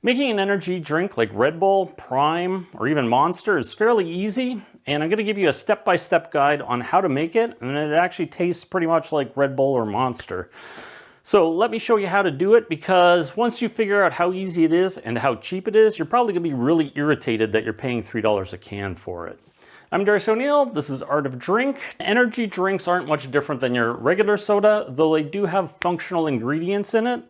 Making an energy drink like Red Bull, Prime, or even Monster is fairly easy, and I'm going to give you a step-by-step guide on how to make it, and it actually tastes pretty much like Red Bull or Monster. So let me show you how to do it, because once you figure out how easy it is and how cheap it is, you're probably going to be really irritated that you're paying $3 a can for it. I'm Darcy O'Neill, this is Art of Drink. Energy drinks aren't much different than your regular soda, though they do have functional ingredients in it.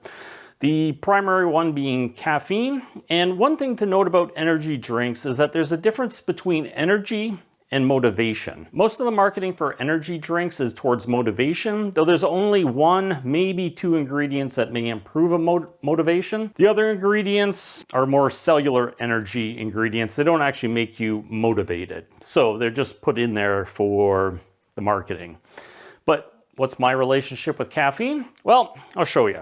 The primary one being caffeine. And one thing to note about energy drinks is that there's a difference between energy and motivation. Most of the marketing for energy drinks is towards motivation, though there's only one, maybe two ingredients that may improve a motivation. The other ingredients are more cellular energy ingredients. They don't actually make you motivated. So they're just put in there for the marketing. But what's my relationship with caffeine? Well, I'll show you.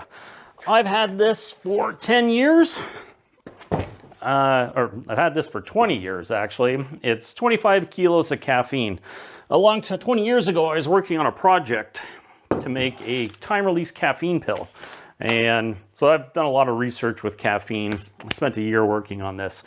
I've had this for 10 years, or I've had this for 20 years actually. It's 25 kilos of caffeine. 20 years ago, I was working on a project to make a time-release caffeine pill. And so I've done a lot of research with caffeine. I spent a year working on this.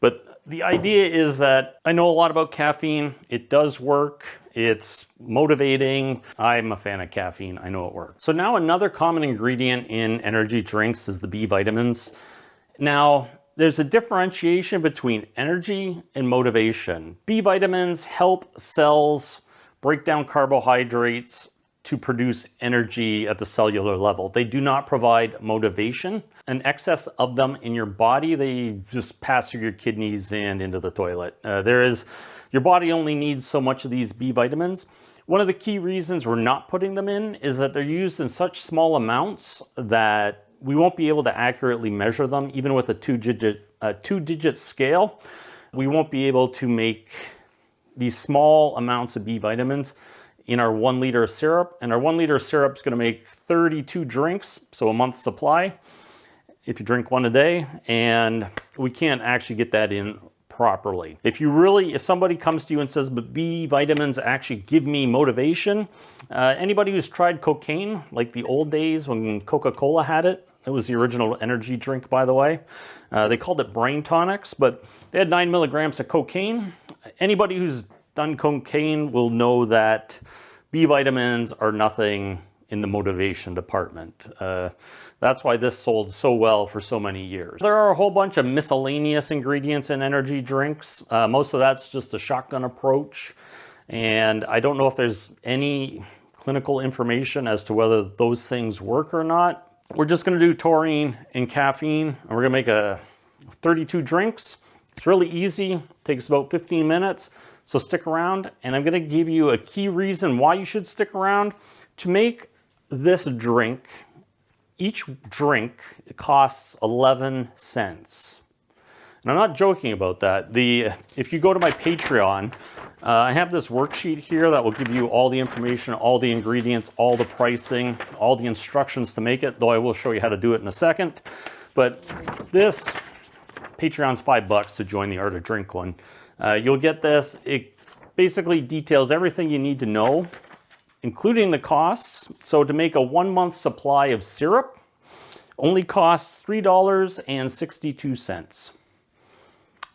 But the idea is that I know a lot about caffeine. It does work. It's motivating. I'm a fan of caffeine. I know it works. So now another common ingredient in energy drinks is the B vitamins. Now, there's a differentiation between energy and motivation. B vitamins help cells break down carbohydrates to produce energy at the cellular level. They do not provide motivation. An excess of them in your body, they just pass through your kidneys and into the toilet. Your body only needs so much of these B vitamins. One of the key reasons we're not putting them in is that they're used in such small amounts that we won't be able to accurately measure them, even with a two-digit scale. We won't be able to make these small amounts of B vitamins in our 1 liter of syrup. And our 1 liter of syrup is going to make 32 drinks, so a month's supply, if you drink one a day. And we can't actually get that in properly. If somebody comes to you and says, but B vitamins actually give me motivation, anybody who's tried cocaine, like the old days when Coca-Cola had it, it was the original energy drink, by the way. They called it brain tonics, but they had 9 milligrams of cocaine. Anybody who's done cocaine will know that B vitamins are nothing in the motivation department. That's why this sold so well for so many years. There are a whole bunch of miscellaneous ingredients in energy drinks. Most of that's just a shotgun approach. And I don't know if there's any clinical information as to whether those things work or not. We're just gonna do taurine and caffeine, and we're gonna make 32 drinks. It's really easy, takes about 15 minutes. So stick around, and I'm gonna give you a key reason why you should stick around. To make this drink, each drink costs 11 cents. And I'm not joking about that. If you go to my Patreon, I have this worksheet here that will give you all the information, all the ingredients, all the pricing, all the instructions to make it, though I will show you how to do it in a second. But this, Patreon's $5 to join the Art of Drink one. You'll get this. It basically details everything you need to know, including the costs. So to make a 1 month supply of syrup only costs $3.62.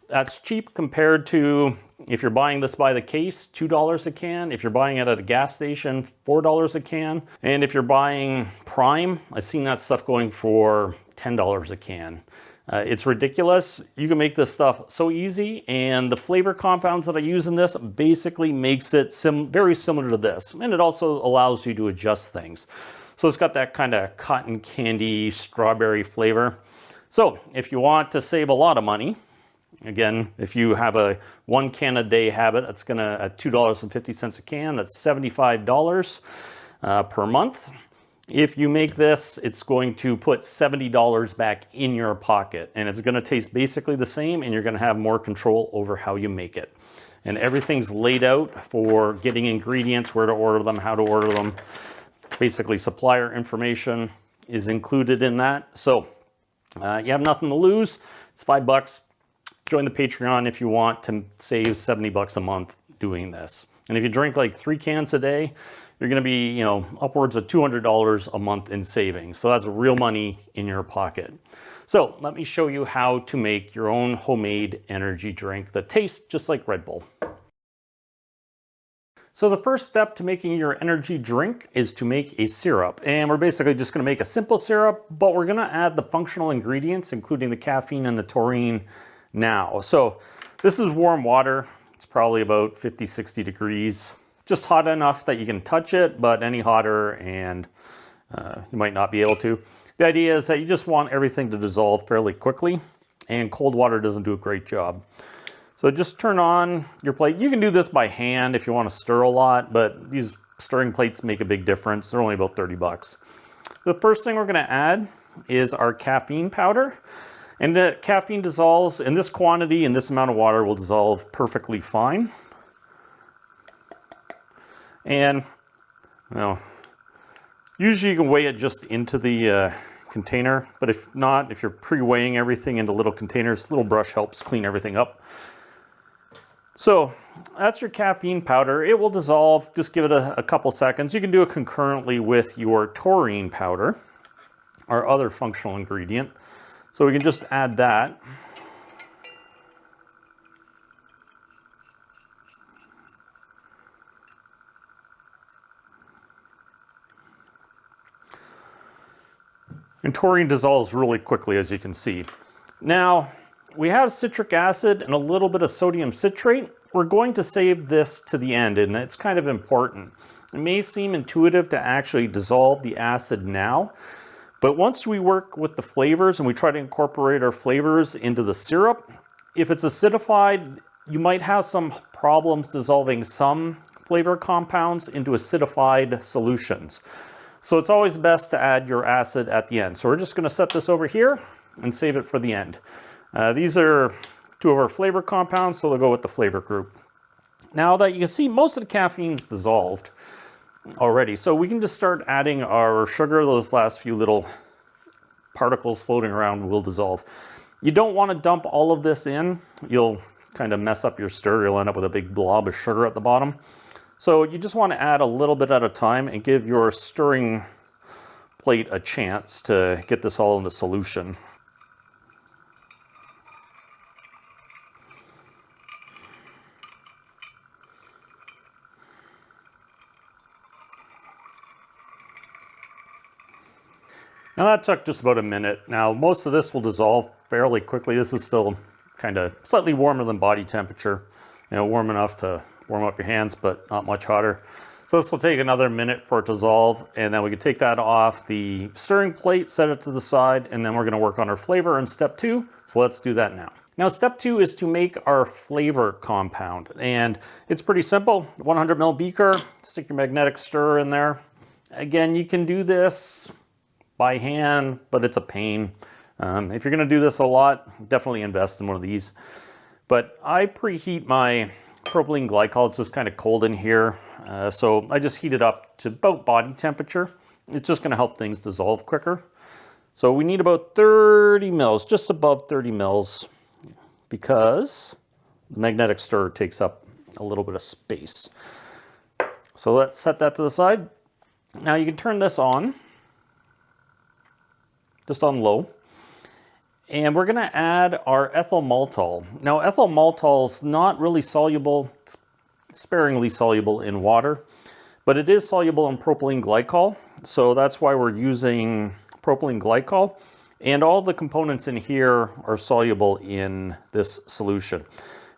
That's cheap compared to, if you're buying this by the case, $2 a can. If you're buying it at a gas station, $4 a can. And if you're buying Prime, I've seen that stuff going for $10 a can. It's ridiculous. You can make this stuff so easy, and the flavor compounds that I use in this basically makes it very similar to this. And it also allows you to adjust things. So it's got that kind of cotton candy, strawberry flavor. So if you want to save a lot of money, again, if you have a 1 can a day habit, that's gonna, at $2.50 a can, that's $75 per month. If you make this, it's going to put $70 back in your pocket, and it's gonna taste basically the same, and you're gonna have more control over how you make it. And everything's laid out for getting ingredients, where to order them, how to order them. Basically, supplier information is included in that. So you have nothing to lose. It's $5. Join the Patreon if you want to save $70 a month doing this. And if you drink like 3 cans a day, you're going to be, upwards of $200 a month in savings. So that's real money in your pocket. So let me show you how to make your own homemade energy drink that tastes just like Red Bull. So the first step to making your energy drink is to make a syrup. And we're basically just gonna make a simple syrup, but we're gonna add the functional ingredients, including the caffeine and the taurine now. So this is warm water. It's probably about 50, 60 degrees. Just hot enough that you can touch it, but any hotter and you might not be able to. The idea is that you just want everything to dissolve fairly quickly, and cold water doesn't do a great job. So just turn on your plate. You can do this by hand if you want to stir a lot, but these stirring plates make a big difference. They're only about 30 bucks. The first thing we're going to add is our caffeine powder. And the caffeine dissolves in this quantity, and this amount of water will dissolve perfectly fine. And, well, usually you can weigh it just into the container, but if not, if you're pre-weighing everything into little containers, little brush helps clean everything up. So that's your caffeine powder. It will dissolve. Just give it a couple seconds. You can do it concurrently with your taurine powder, our other functional ingredient. So we can just add that. And taurine dissolves really quickly, as you can see. Now, we have citric acid and a little bit of sodium citrate. We're going to save this to the end, and it's kind of important. It may seem intuitive to actually dissolve the acid now, but once we work with the flavors and we try to incorporate our flavors into the syrup, if it's acidified, you might have some problems dissolving some flavor compounds into acidified solutions. So it's always best to add your acid at the end. So we're just going to set this over here and save it for the end. These are two of our flavor compounds, so they'll go with the flavor group. Now that you can see, most of the caffeine's dissolved already, so we can just start adding our sugar. Those last few little particles floating around will dissolve. You don't want to dump all of this in. You'll kind of mess up your stir. You'll end up with a big blob of sugar at the bottom. So you just want to add a little bit at a time and give your stirring plate a chance to get this all in the solution. Now that took just about a minute. Now most of this will dissolve fairly quickly. This is still kind of slightly warmer than body temperature. You know, warm enough to warm up your hands, but not much hotter. So this will take another minute for it to dissolve, and then we can take that off the stirring plate, set it to the side, and then we're gonna work on our flavor in step 2. So let's do that now. Now step 2 is to make our flavor compound, and it's pretty simple. 100 ml beaker, stick your magnetic stirrer in there. Again, you can do this by hand, but it's a pain. If you're gonna do this a lot, definitely invest in one of these. But I preheat my propylene glycol. It's just kind of cold in here. So I just heat it up to about body temperature. It's just gonna help things dissolve quicker. So we need about 30 mils, just above 30 mils, because the magnetic stirrer takes up a little bit of space. So let's set that to the side. Now you can turn this on, just on low. And we're gonna add our ethyl maltol. Now ethyl maltol is not really soluble, it's sparingly soluble in water, but it is soluble in propylene glycol. So that's why we're using propylene glycol. And all the components in here are soluble in this solution.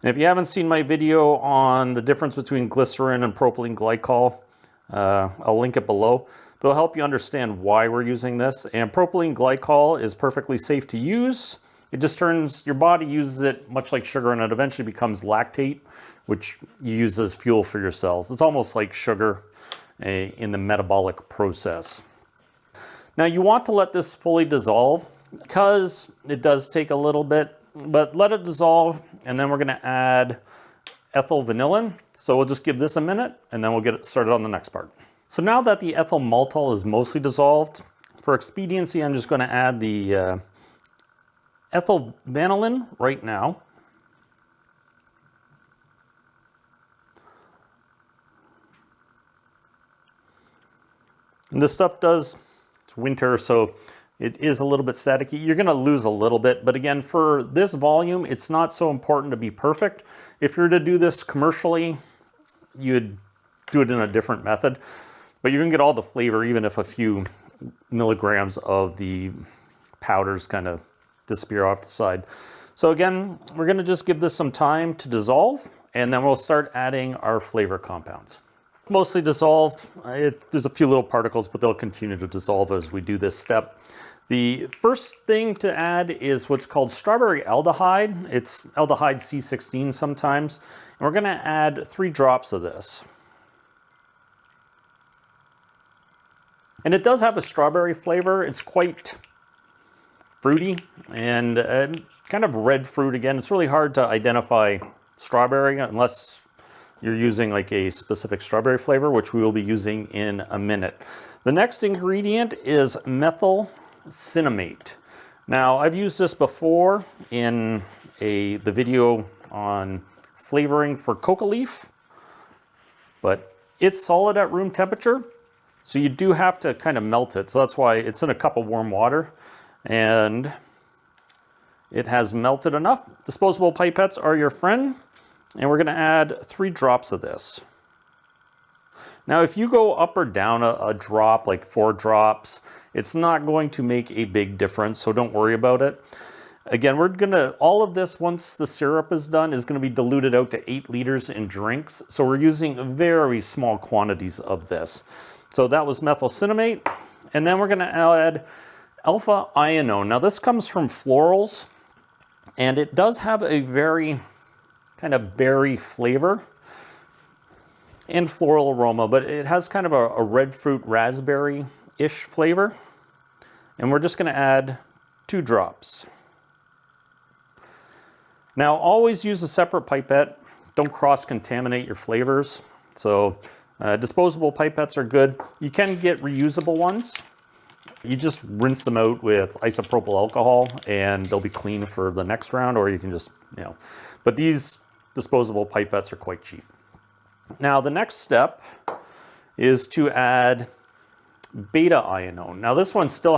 And if you haven't seen my video on the difference between glycerin and propylene glycol, I'll link it below. It'll help you understand why we're using this. And propylene glycol is perfectly safe to use. It just turns, your body uses it much like sugar, and it eventually becomes lactate, which you use as fuel for your cells. It's almost like sugar in the metabolic process. Now you want to let this fully dissolve because it does take a little bit, but let it dissolve, and then we're gonna add ethyl vanillin. So we'll just give this a minute, and then we'll get it started on the next part. So now that the ethyl maltol is mostly dissolved, for expediency, I'm just going to add the ethyl vanillin right now. And this stuff it's winter, so it is a little bit staticky. You're gonna lose a little bit, but again, for this volume, it's not so important to be perfect. If you're to do this commercially, you'd do it in a different method, but you're gonna get all the flavor even if a few milligrams of the powders kind of disappear off the side. So again, we're gonna just give this some time to dissolve, and then we'll start adding our flavor compounds. Mostly dissolved. There's a few little particles, but they'll continue to dissolve as we do this step. The first thing to add is what's called strawberry aldehyde. It's aldehyde C16 sometimes. And we're gonna add 3 drops of this. And it does have a strawberry flavor. It's quite fruity and kind of red fruit again. It's really hard to identify strawberry unless you're using like a specific strawberry flavor, which we will be using in a minute. The next ingredient is methyl cinnamate. Now, I've used this before in the video on flavoring for coca leaf, but it's solid at room temperature, so you do have to kind of melt it. So that's why it's in a cup of warm water, and it has melted enough. Disposable pipettes are your friend, and we're gonna add 3 drops of this. Now, if you go up or down a drop, like 4 drops, it's not going to make a big difference, so don't worry about it. Again, all of this, once the syrup is done, is gonna be diluted out to 8 liters in drinks, so we're using very small quantities of this. So that was methyl cinnamate, and then we're gonna add alpha ionone. Now, this comes from florals, and it does have a very kind of berry flavor and floral aroma, but it has kind of a red fruit raspberry-ish flavor. And we're just gonna add 2 drops. Now, always use a separate pipette. Don't cross-contaminate your flavors. So disposable pipettes are good. You can get reusable ones. You just rinse them out with isopropyl alcohol and they'll be clean for the next round, or you can just, but these disposable pipettes are quite cheap. Now, the next step is to add beta ionone. Now, this one still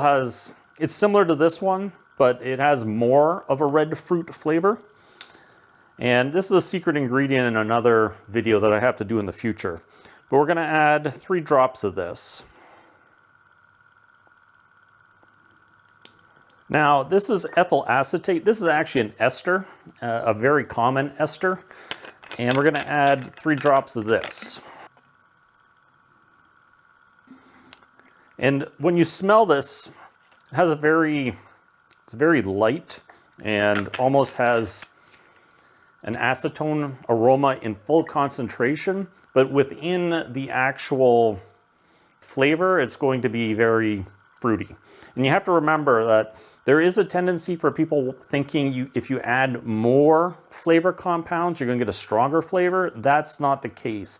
it's similar to this one, but it has more of a red fruit flavor. And this is a secret ingredient in another video that I have to do in the future. But we're gonna add 3 drops of this. Now, this is ethyl acetate. This is actually an ester, a very common ester. And we're gonna add 3 drops of this. And when you smell this, it has it's very light and almost has an acetone aroma in full concentration, but within the actual flavor, it's going to be very fruity. And you have to remember that there is a tendency for people thinking if you add more flavor compounds, you're gonna get a stronger flavor. That's not the case.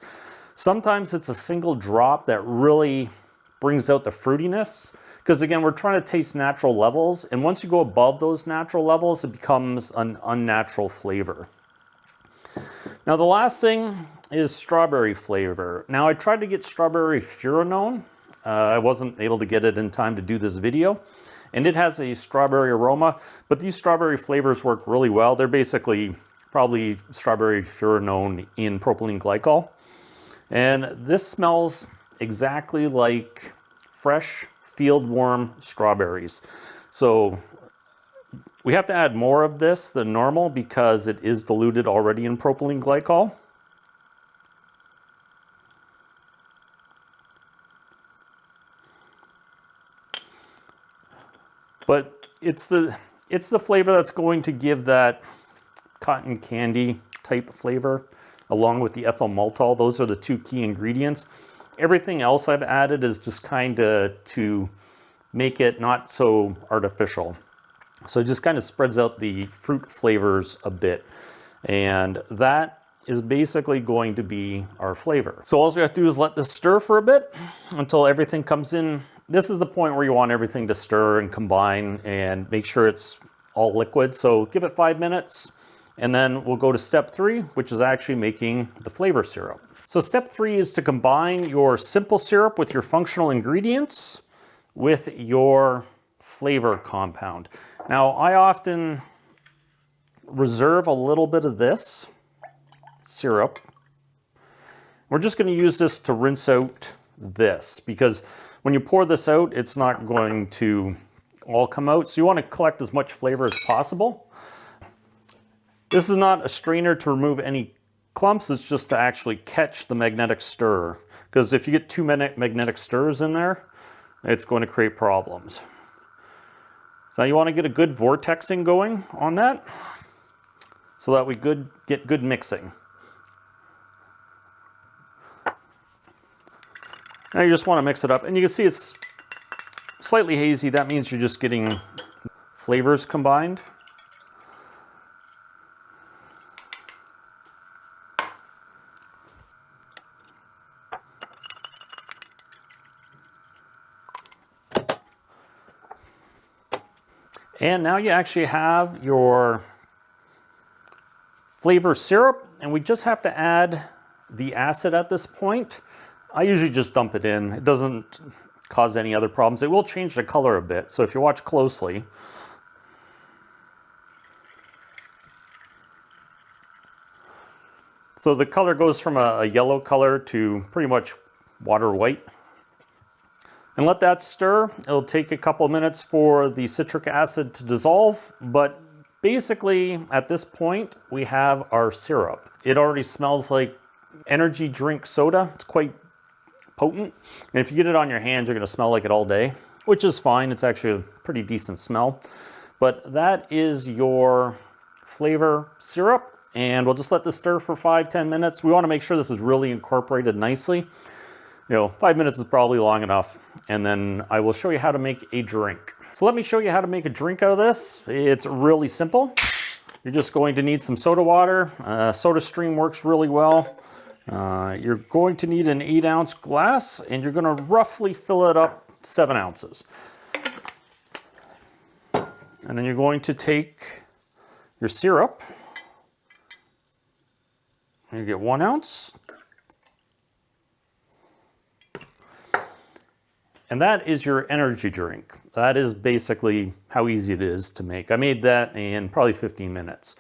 Sometimes it's a single drop that really brings out the fruitiness, because again, we're trying to taste natural levels, and once you go above those natural levels, it becomes an unnatural flavor. Now, the last thing is strawberry flavor. Now, I tried to get strawberry furanone. I wasn't able to get it in time to do this video. And it has a strawberry aroma, but these strawberry flavors work really well. They're basically probably strawberry furanone in propylene glycol. And this smells exactly like fresh field-worm strawberries. So we have to add more of this than normal because it is diluted already in propylene glycol. But it's the flavor that's going to give that cotton candy type flavor along with the ethyl maltol. Those are the 2 key ingredients. Everything else I've added is just kind of to make it not so artificial. So it just kind of spreads out the fruit flavors a bit. And that is basically going to be our flavor. So all we have to do is let this stir for a bit until everything comes in. This is the point where you want everything to stir and combine and make sure it's all liquid. So give it 5 minutes and then we'll go to step 3, which is actually making the flavor syrup. So step 3 is to combine your simple syrup with your functional ingredients with your flavor compound. Now, I often reserve a little bit of this syrup. We're just going to use this to rinse out this, because when you pour this out, it's not going to all come out. So you want to collect as much flavor as possible. This is not a strainer to remove any clumps, it's just to actually catch the magnetic stir. Because if you get too many magnetic stirs in there, it's going to create problems. So you want to get a good vortexing going on that, so that we get good mixing. Now you just want to mix it up, and you can see it's slightly hazy. That means you're just getting flavors combined. And now you actually have your flavor syrup, and we just have to add the acid at this point. I usually just dump it in. It doesn't cause any other problems. It will change the color a bit, so if you watch closely. So the color goes from a yellow color to pretty much water white. And let that stir. It'll take a couple of minutes for the citric acid to dissolve, but basically at this point we have our syrup. It already smells like energy drink soda. It's quite potent, and if you get it on your hands, you're going to smell like it all day, which is fine. It's actually a pretty decent smell. But that is your flavor syrup, and we'll just let this stir for 5-10 minutes. We want to make sure this is really incorporated nicely. 5 minutes is probably long enough, and then I will show you how to make a drink. So let me show you how to make a drink out of this. It's really simple. You're just going to need some soda water. Soda stream works really well. You're going to need an 8-ounce glass, and you're going to roughly fill it up 7 ounces. And then you're going to take your syrup. You get 1 ounce. And that is your energy drink. That is basically how easy it is to make. I made that in probably 15 minutes.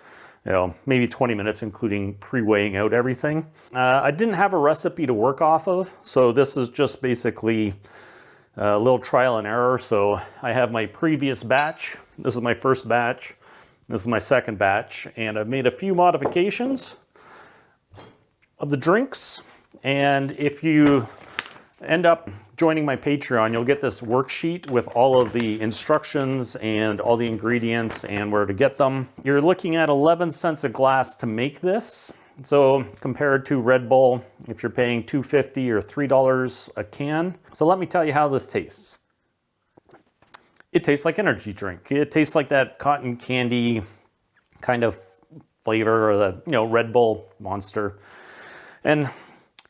Maybe 20 minutes, including pre-weighing out everything. I didn't have a recipe to work off of, so this is just basically a little trial and error. So I have my previous batch. This is my first batch. This is my second batch, and I've made a few modifications of the drinks. And if you end up joining my Patreon, you'll get this worksheet with all of the instructions and all the ingredients and where to get them. You're looking at 11 cents a glass to make this. So compared to Red Bull, if you're paying $2.50 or $3 a can. So let me tell you how this tastes. It tastes like energy drink. It tastes like that cotton candy kind of flavor, or the Red Bull Monster. And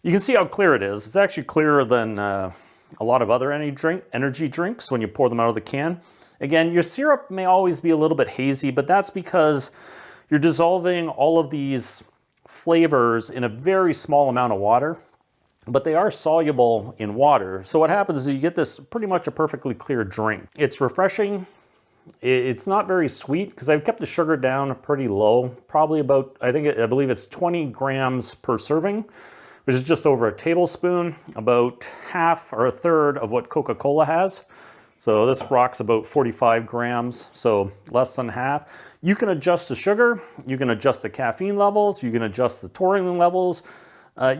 you can see how clear it is. It's actually clearer than a lot of other energy drinks when you pour them out of the can. Again, your syrup may always be a little bit hazy, but that's because you're dissolving all of these flavors in a very small amount of water, but they are soluble in water. So what happens is you get this pretty much a perfectly clear drink. It's refreshing. It's not very sweet because I've kept the sugar down pretty low, probably about, I believe it's 20 grams per serving, which is just over a tablespoon, about half or a third of what Coca-Cola has. So this rocks about 45 grams, so less than half. You can adjust the sugar, you can adjust the caffeine levels, you can adjust the taurine levels.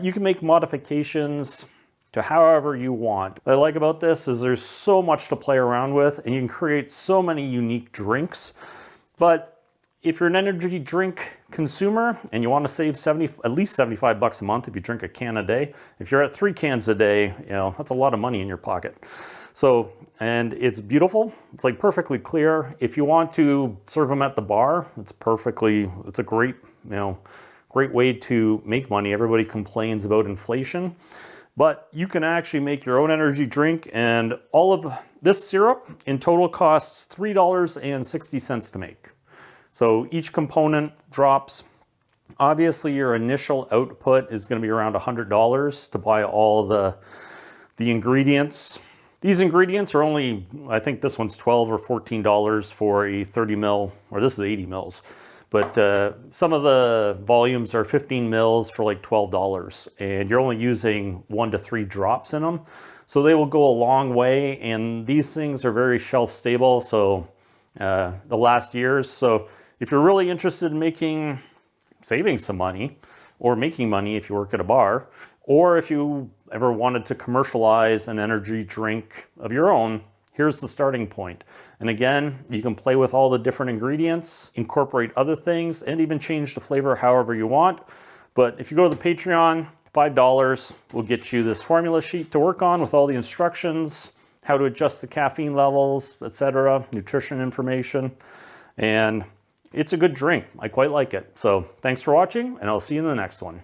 You can make modifications to however you want. What I like about this is there's so much to play around with, and you can create so many unique drinks. But if you're an energy drink consumer and you want to save at least 75 bucks a month if you drink a can a day, if you're at 3 cans a day, that's a lot of money in your pocket. So, and it's beautiful. It's like perfectly clear. If you want to serve them at the bar, it's a great, great way to make money. Everybody complains about inflation, but you can actually make your own energy drink, and all of this syrup in total costs $3.60 to make. So each component drops. Obviously your initial output is going to be around $100 to buy all the ingredients. These ingredients are only, I think this one's $12 or $14 for a 30 mil, or this is 80 mils. But some of the volumes are 15 mils for like $12, and you're only using 1 to 3 drops in them. So they will go a long way, and these things are very shelf stable, so the last years. So if you're really interested in saving some money, or making money if you work at a bar, or if you ever wanted to commercialize an energy drink of your own, here's the starting point. And again, you can play with all the different ingredients, incorporate other things, and even change the flavor however you want. But if you go to the Patreon, $5 will get you this formula sheet to work on with all the instructions, how to adjust the caffeine levels, etc., nutrition information. And it's a good drink. I quite like it. So thanks for watching, and I'll see you in the next one.